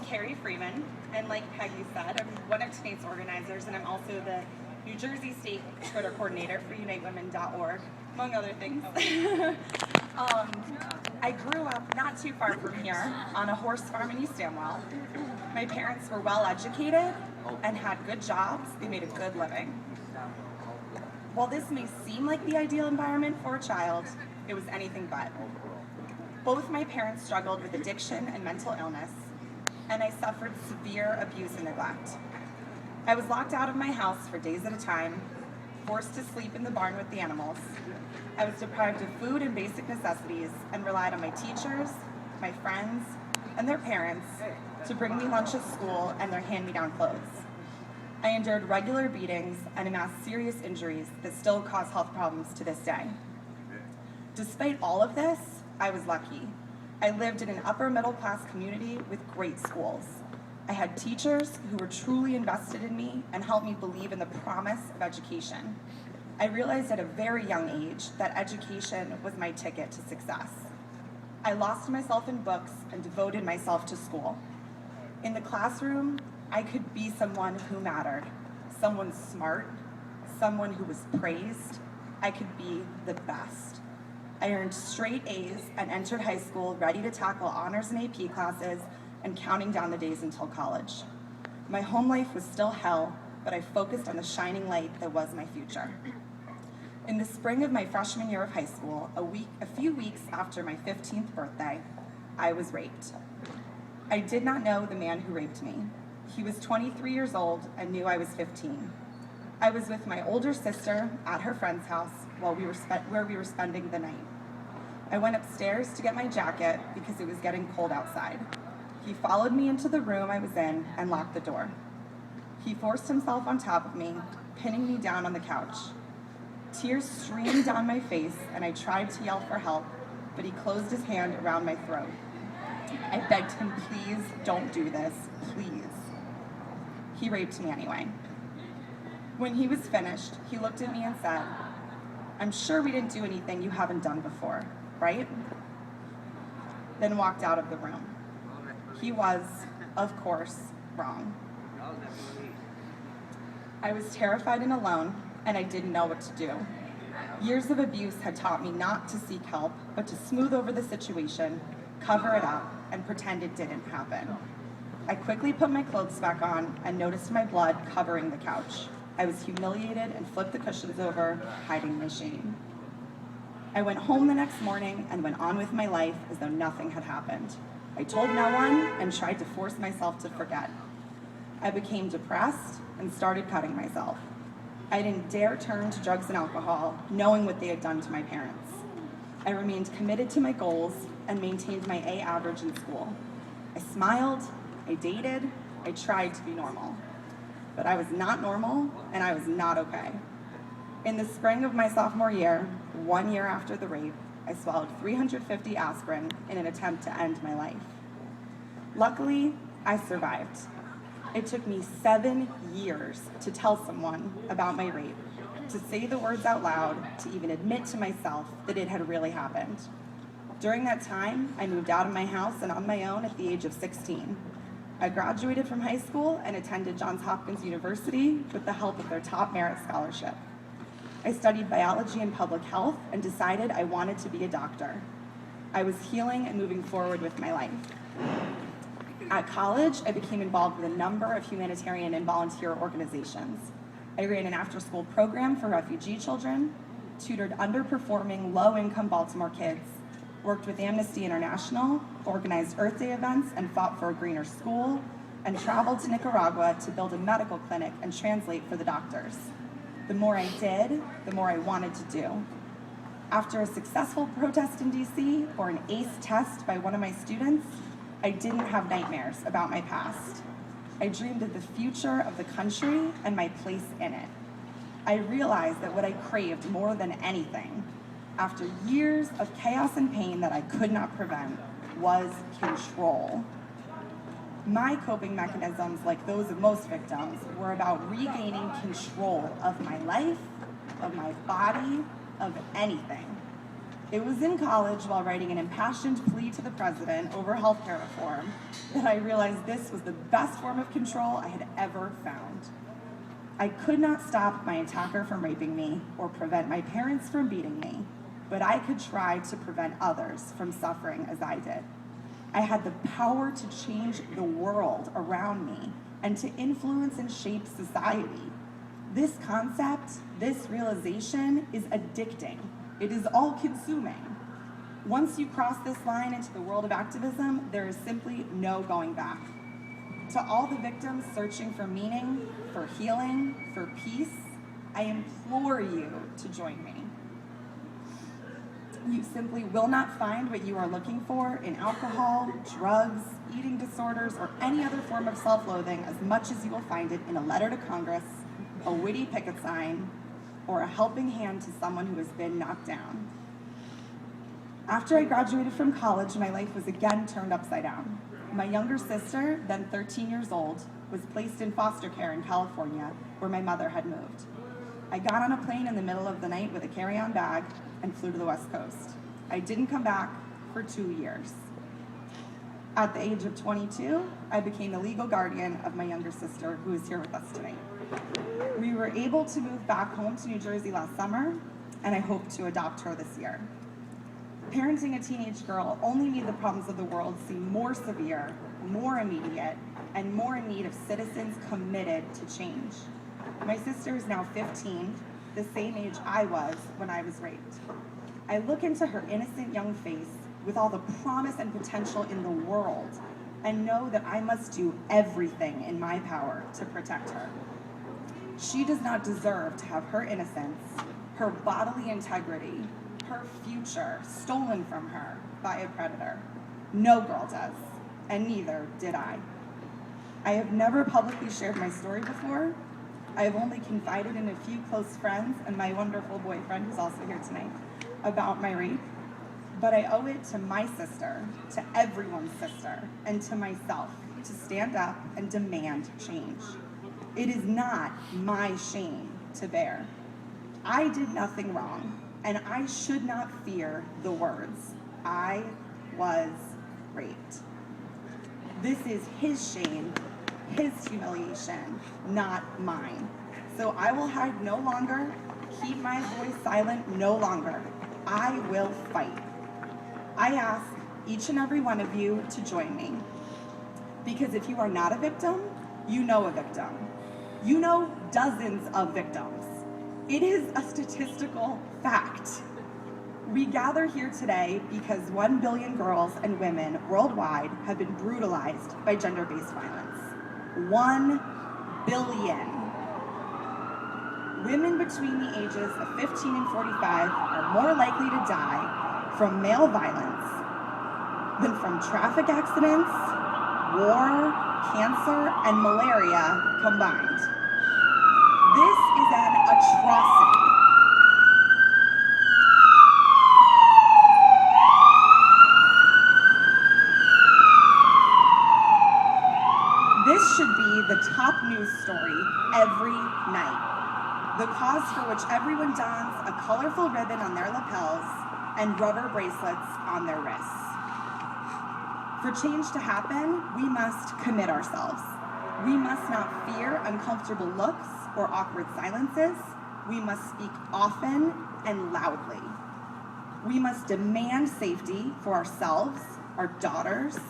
Carrie Freeman, and like Peggy said, I'm one of tonight's organizers, and I'm also the New Jersey State Twitter Coordinator for UniteWomen.org, among other things. I grew up not too far from here on a horse farm in East Amwell. My parents were well educated and had good jobs. They made a good living. While this may seem like the ideal environment for a child, it was anything but. Both my parents struggled with addiction and mental illness, and I suffered severe abuse and neglect. I was locked out of my house for days at a time, forced to sleep in the barn with the animals. I was deprived of food and basic necessities and relied on my teachers, my friends, and their parents to bring me lunch at school and their hand-me-down clothes. I endured regular beatings and amassed serious injuries that still cause health problems to this day. Despite all of this, I was lucky. I lived in an upper middle class community with great schools. I had teachers who were truly invested in me and helped me believe in the promise of education. I realized at a very young age that education was my ticket to success. I lost myself in books and devoted myself to school. In the classroom, I could be someone who mattered, someone smart, someone who was praised. I could be the best. I earned straight A's and entered high school ready to tackle honors and AP classes and counting down the days until college. My home life was still hell, but I focused on the shining light that was my future. In the spring of my freshman year of high school, a few weeks after my 15th birthday, I was raped. I did not know the man who raped me. He was 23 years old and knew I was 15. I was with my older sister at her friend's house where we were spending the night. I went upstairs to get my jacket because it was getting cold outside. He followed me into the room I was in and locked the door. He forced himself on top of me, pinning me down on the couch. Tears streamed down my face, and I tried to yell for help, but he closed his hand around my throat. I begged him, please don't do this, please. He raped me anyway. When he was finished, he looked at me and said, "I'm sure we didn't do anything you haven't done before, right?" Then walked out of the room. He was, of course, wrong. I was terrified and alone, and I didn't know what to do. Years of abuse had taught me not to seek help, but to smooth over the situation, cover it up, and pretend it didn't happen. I quickly put my clothes back on and noticed my blood covering the couch. I was humiliated and flipped the cushions over, hiding my shame. I went home the next morning and went on with my life as though nothing had happened. I told no one and tried to force myself to forget. I became depressed and started cutting myself. I didn't dare turn to drugs and alcohol, knowing what they had done to my parents. I remained committed to my goals and maintained my A average in school. I smiled, I dated, I tried to be normal. But I was not normal, and I was not okay. In the spring of my sophomore year, 1 year after the rape, I swallowed 350 aspirin in an attempt to end my life. Luckily, I survived. It took me 7 years to tell someone about my rape, to say the words out loud, to even admit to myself that it had really happened. During that time, I moved out of my house and on my own at the age of 16. I graduated from high school and attended Johns Hopkins University with the help of their top merit scholarship. I studied biology and public health and decided I wanted to be a doctor. I was healing and moving forward with my life. At college, I became involved with a number of humanitarian and volunteer organizations. I ran an after-school program for refugee children, tutored underperforming, low-income Baltimore kids, worked with Amnesty International, organized Earth Day events, and fought for a greener school, and traveled to Nicaragua to build a medical clinic and translate for the doctors. The more I did, the more I wanted to do. After a successful protest in DC or an ACE test by one of my students, I didn't have nightmares about my past. I dreamed of the future of the country and my place in it. I realized that what I craved more than anything, after years of chaos and pain that I could not prevent, was control. My coping mechanisms, like those of most victims, were about regaining control of my life, of my body, of anything. It was in college while writing an impassioned plea to the president over healthcare reform that I realized this was the best form of control I had ever found. I could not stop my attacker from raping me or prevent my parents from beating me, but I could try to prevent others from suffering as I did. I had the power to change the world around me and to influence and shape society. This concept, this realization is addicting. It is all-consuming. Once you cross this line into the world of activism, there is simply no going back. To all the victims searching for meaning, for healing, for peace, I implore you to join me. You simply will not find what you are looking for in alcohol, drugs, eating disorders, or any other form of self-loathing as much as you will find it in a letter to Congress, a witty picket sign, or a helping hand to someone who has been knocked down. After I graduated from college, my life was again turned upside down. My younger sister, then 13 years old, was placed in foster care in California, where my mother had moved. I got on a plane in the middle of the night with a carry-on bag and flew to the West Coast. I didn't come back for 2 years. At the age of 22, I became the legal guardian of my younger sister, who is here with us tonight. We were able to move back home to New Jersey last summer, and I hope to adopt her this year. Parenting a teenage girl only made the problems of the world seem more severe, more immediate, and more in need of citizens committed to change. My sister is now 15, the same age I was when I was raped. I look into her innocent young face with all the promise and potential in the world and know that I must do everything in my power to protect her. She does not deserve to have her innocence, her bodily integrity, her future stolen from her by a predator. No girl does, and neither did I. I have never publicly shared my story before. I have only confided in a few close friends and my wonderful boyfriend, who's also here tonight, about my rape. But I owe it to my sister, to everyone's sister, and to myself to stand up and demand change. It is not my shame to bear. I did nothing wrong, and I should not fear the words, "I was raped." This is his shame, his humiliation, not mine. So I will hide no longer, keep my voice silent no longer. I will fight. I ask each and every one of you to join me. Because if you are not a victim, you know a victim. You know dozens of victims. It is a statistical fact. We gather here today because 1 billion girls and women worldwide have been brutalized by gender-based violence. 1 billion. Women between the ages of 15 and 45 are more likely to die from male violence than from traffic accidents, war, cancer, and malaria combined. This is an atrocity. This should be the top news story every night. The cause for which everyone dons a colorful ribbon on their lapels and rubber bracelets on their wrists. For change to happen, we must commit ourselves. We must not fear uncomfortable looks or awkward silences. We must speak often and loudly. We must demand safety for ourselves, our daughters,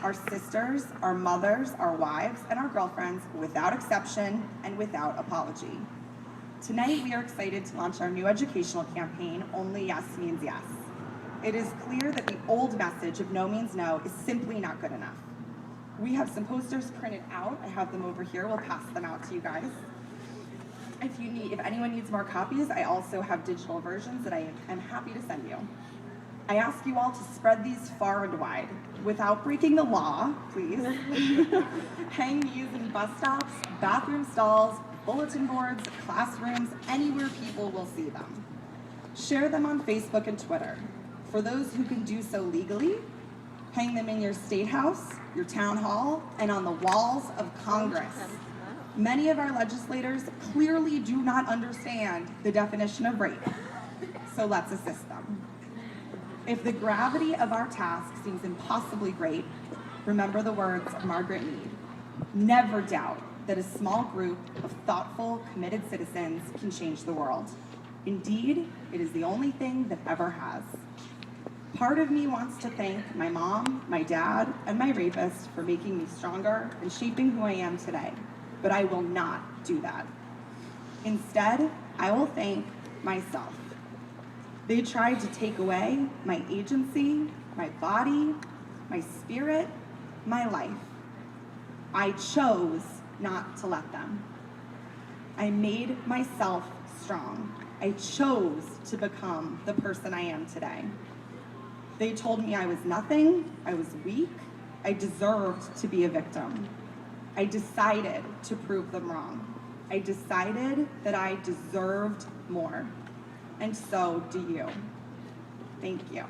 our sisters, our mothers, our wives, and our girlfriends without exception and without apology. Tonight, we are excited to launch our new educational campaign, Only Yes Means Yes. It is clear that the old message of no means no is simply not good enough. We have some posters printed out. I have them over here. We'll pass them out to you guys. If anyone needs more copies, I also have digital versions that I am happy to send you. I ask you all to spread these far and wide. Without breaking the law, please. Hang these in bus stops, bathroom stalls, bulletin boards, classrooms, anywhere people will see them. Share them on Facebook and Twitter. For those who can do so legally, hang them in your state house, your town hall, and on the walls of Congress. Many of our legislators clearly do not understand the definition of rape, so let's assist them. If the gravity of our task seems impossibly great, remember the words of Margaret Mead. Never doubt that a small group of thoughtful, committed citizens can change the world. Indeed, it is the only thing that ever has. Part of me wants to thank my mom, my dad, and my rapist for making me stronger and shaping who I am today, but I will not do that. Instead, I will thank myself. They tried to take away my agency, my body, my spirit, my life. I chose not to let them. I made myself strong. I chose to become the person I am today. They told me I was nothing, I was weak, I deserved to be a victim. I decided to prove them wrong. I decided that I deserved more. And so do you. Thank you.